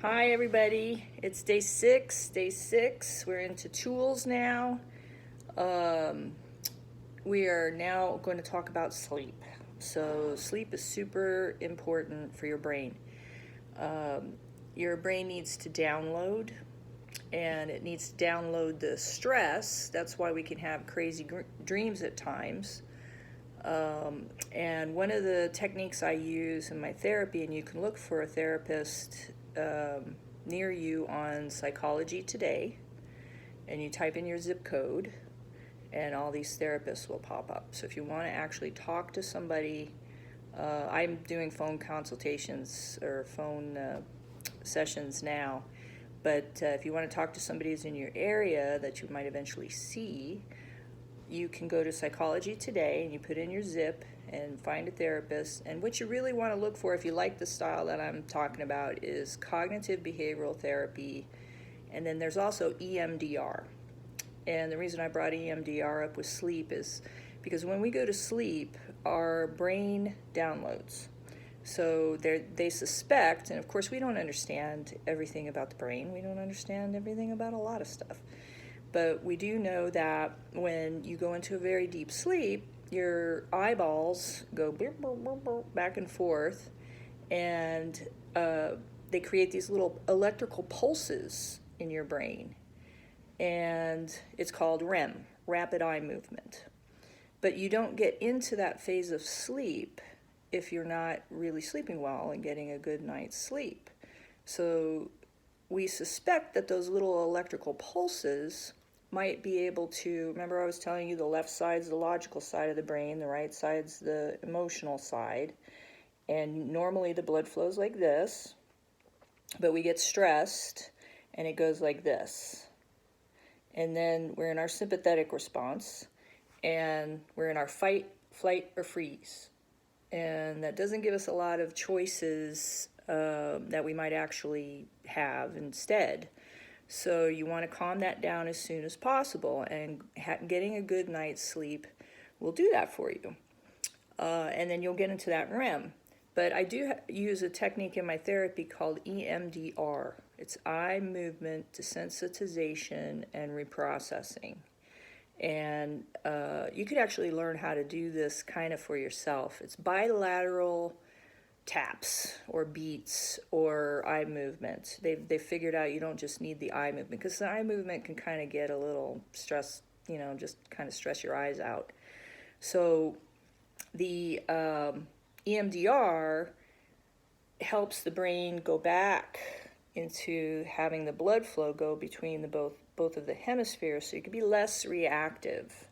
Hi everybody, it's day six. We're into tools now. Um, we are now going to talk about sleep. So sleep is super important for your brain. Um, your brain needs to download, and it needs to download the stress. That's why we can have crazy dreams at times. And one of the techniques I use in my therapy, and you can look for a therapist near you on Psychology Today, and you type in your zip code, and all these therapists will pop up. So if you want to actually talk to somebody, I'm doing phone consultations or phone sessions now. But if you want to talk to somebody who's in your area that you might eventually see, you can go to Psychology Today and you put in your zip and find a therapist. And what you really want to look for, if you like the style that I'm talking about, is cognitive behavioral therapy. And then there's also EMDR. And the reason I brought EMDR up with sleep is because when we go to sleep, our brain downloads. So they suspect, and of course we don't understand everything about the brain. We don't understand everything about a lot of stuff. But we do know that when you go into a very deep sleep, your eyeballs go back and forth, and they create these little electrical pulses in your brain. And it's called REM, rapid eye movement. But you don't get into that phase of sleep if you're not really sleeping well and getting a good night's sleep. So we suspect that those little electrical pulses might be able to, remember I was telling you the left side's the logical side of the brain, the right side's the emotional side, and normally the blood flows like this, but we get stressed and it goes like this. And then we're in our sympathetic response, and we're in our fight, flight, or freeze. And that doesn't give us a lot of choices that we might actually have instead. So you want to calm that down as soon as possible, and getting a good night's sleep will do that for you. And then you'll get into that REM. But I do use a technique in my therapy called EMDR. It's eye movement desensitization and reprocessing. And you could actually learn how to do this kind of for yourself. It's bilateral taps or beats or eye movement. They've figured out you don't just need the eye movement, because the eye movement can kind of get a little stress, just kind of stress your eyes out. So the EMDR helps the brain go back into having the blood flow go between the both of the hemispheres, so you can be less reactive.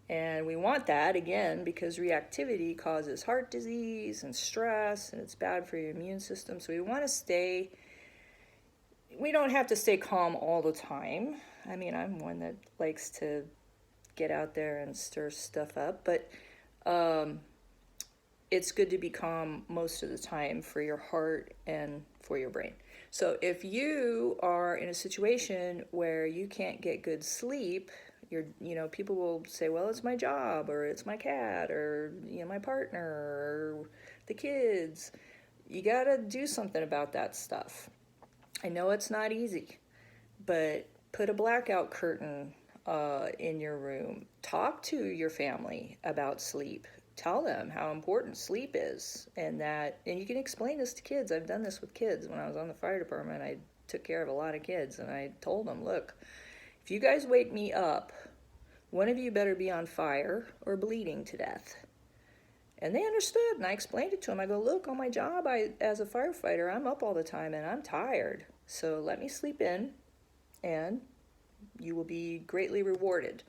And we want that, again, because reactivity causes heart disease and stress, and it's bad for your immune system. So we don't have to stay calm all the time. I mean, I'm one that likes to get out there and stir stuff up, but it's good to be calm most of the time for your heart and for your brain. So if you are in a situation where you can't get good sleep, people will say, well, it's my job, or it's my cat, or my partner, or the kids. You gotta do something about that stuff. I know it's not easy, but put a blackout curtain in your room. Talk to your family about sleep. Tell them how important sleep is, and you can explain this to kids. I've done this with kids. When I was on the fire department, I took care of a lot of kids, and I told them, look, if you guys wake me up, one of you better be on fire or bleeding to death. And they understood, and I explained it to them. I go, look, on my job, as a firefighter, I'm up all the time, and I'm tired. So let me sleep in, and you will be greatly rewarded.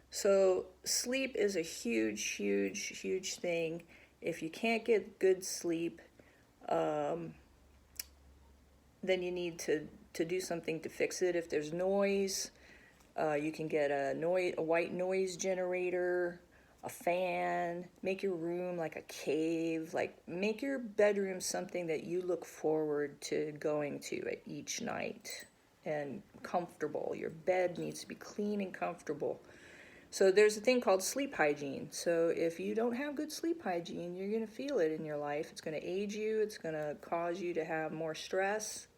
So sleep is a huge, huge, huge thing. If you can't get good sleep, then you need to do something to fix it. If there's noise, you can get a white noise generator, a fan. Make your room like a cave. Like, make your bedroom something that you look forward to going to at each night, and comfortable. Your bed needs to be clean and comfortable. So there's a thing called sleep hygiene. So if you don't have good sleep hygiene, you're going to feel it in your life. It's going to age you. It's going to cause you to have more stress.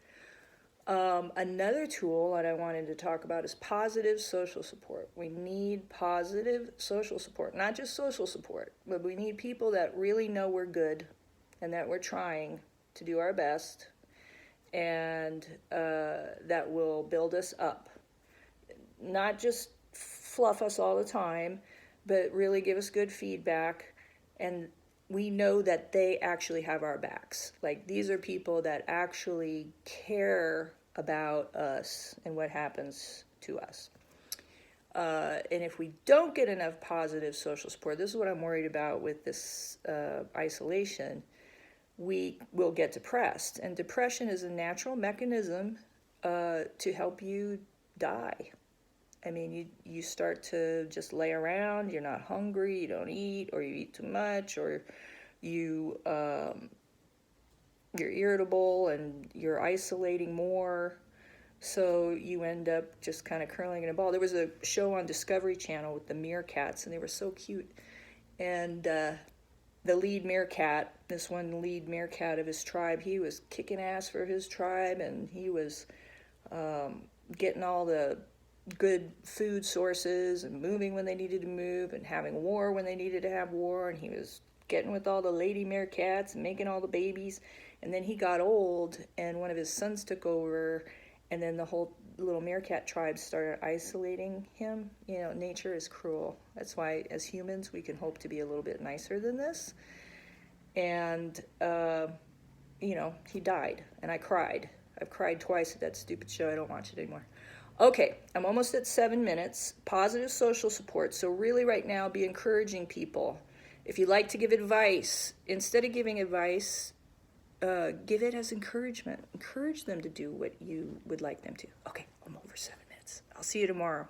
Another tool that I wanted to talk about is positive social support. We need positive social support, not just social support, but we need people that really know we're good and that we're trying to do our best, and that will build us up. Not just fluff us all the time, but really give us good feedback. And we know that they actually have our backs. Like, these are people that actually care about us and what happens to us. And if we don't get enough positive social support, this is what I'm worried about with this isolation, we will get depressed. And depression is a natural mechanism to help you die. I mean, you start to just lay around, you're not hungry, you don't eat, or you eat too much, or you're irritable and you're isolating more. So you end up just kind of curling in a ball. There was a show on Discovery Channel with the meerkats, and they were so cute. And the lead meerkat, this one lead meerkat of his tribe, he was kicking ass for his tribe, and he was getting all the good food sources and moving when they needed to move and having war when they needed to have war, and he was getting with all the lady meerkats and making all the babies. And then he got old, and one of his sons took over, and then the whole little meerkat tribe started isolating him. You know, nature is cruel. That's why as humans we can hope to be a little bit nicer than this. And you know, he died, and I cried. I've cried twice at that stupid show. I don't watch it anymore. Okay, I'm almost at 7 minutes. Positive social support. So really right now, be encouraging people. If you like to give advice, instead of giving advice, give it as encouragement. Encourage them to do what you would like them to. Okay, I'm over 7 minutes. I'll see you tomorrow.